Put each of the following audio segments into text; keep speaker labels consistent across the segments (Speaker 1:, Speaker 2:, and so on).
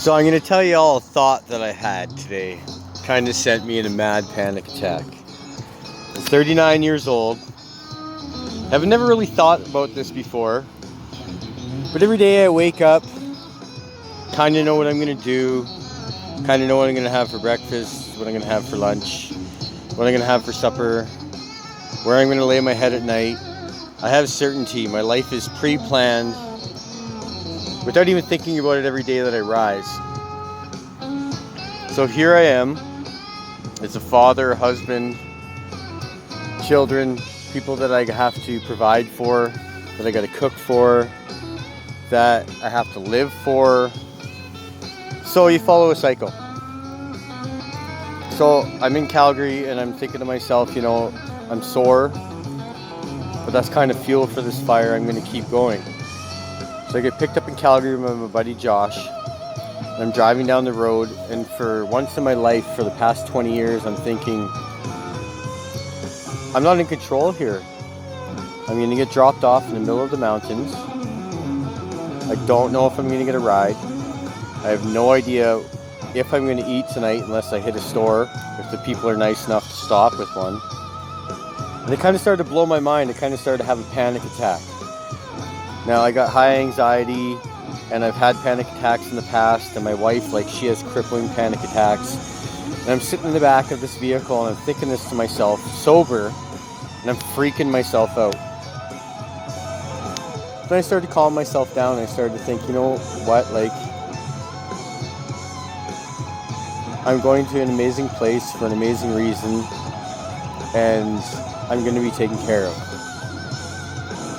Speaker 1: So I'm going to tell you all a thought that I had today. Kind of sent me in a mad panic attack. I'm 39 years old. I've never really thought about this before. But every day I wake up, kind of know what I'm going to do. Kind of know what I'm going to have for breakfast, what I'm going to have for lunch, what I'm going to have for supper, where I'm going to lay my head at night. I have certainty. My life is pre-planned without even thinking about it every day that I rise. So here I am as a father, husband, children, people that I have to provide for, that I got to cook for, that I have to live for. So you follow a cycle. So I'm in Calgary and I'm thinking to myself, I'm sore, but that's kind of fuel for this fire. I'm going to keep going. So I get picked up in Calgary by my buddy Josh. And I'm driving down the road, and for once in my life, for the past 20 years, I'm thinking, I'm not in control here. I'm going to get dropped off in the middle of the mountains. I don't know if I'm going to get a ride. I have no idea if I'm going to eat tonight unless I hit a store, if the people are nice enough to stop with one. And it kind of started to blow my mind. I kind of started to have a panic attack. Now, I got high anxiety, and I've had panic attacks in the past, and my wife, she has crippling panic attacks. And I'm sitting in the back of this vehicle, and I'm thinking this to myself, sober, and I'm freaking myself out. Then I started to calm myself down, and I started to think, you know what, I'm going to an amazing place for an amazing reason, and I'm going to be taken care of.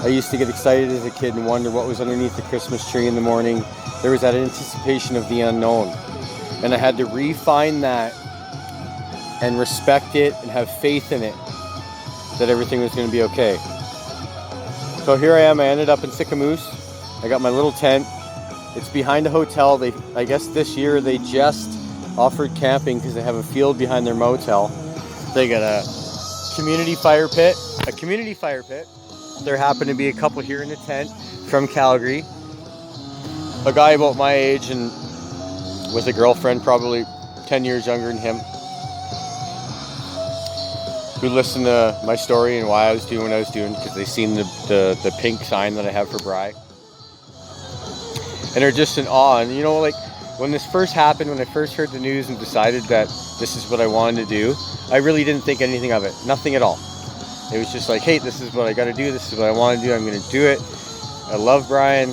Speaker 1: I used to get excited as a kid and wonder what was underneath the Christmas tree in the morning. There was that anticipation of the unknown. And I had to refine that and respect it and have faith in it that everything was going to be okay. So here I am. I ended up in Sicamous. I got my little tent. It's behind a hotel. I guess this year they just offered camping because they have a field behind their motel. They got a community fire pit. There happened to be a couple here in the tent from Calgary. A guy about my age and with a girlfriend probably 10 years younger than him, who listened to my story and why I was doing what I was doing because they seen the pink sign that I have for Bry. And they're just in awe. And when this first happened, when I first heard the news and decided that this is what I wanted to do, I really didn't think anything of it. Nothing at all. It was just like, hey, this is what I got to do. This is what I want to do. I'm going to do it. I love Brian.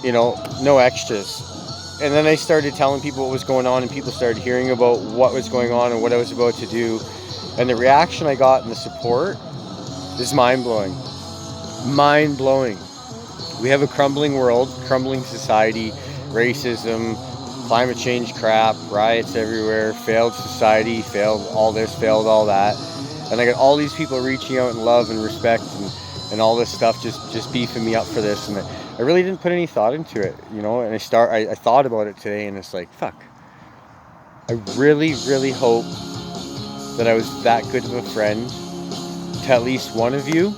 Speaker 1: No extras. And then I started telling people what was going on, and people started hearing about what was going on and what I was about to do. And the reaction I got and the support is mind-blowing. Mind-blowing. We have a crumbling world, crumbling society, racism, climate change crap, riots everywhere, failed society, failed all this, failed all that. And I got all these people reaching out in love and respect and all this stuff just beefing me up for this. And I really didn't put any thought into it, And I thought about it today, and it's like, fuck. I really, really hope that I was that good of a friend to at least one of you,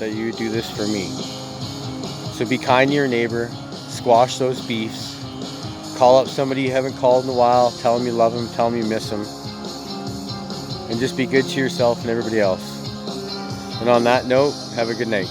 Speaker 1: that you would do this for me. So be kind to your neighbor, squash those beefs, call up somebody you haven't called in a while, tell them you love them, tell them you miss them. And just be good to yourself and everybody else. And on that note, have a good night.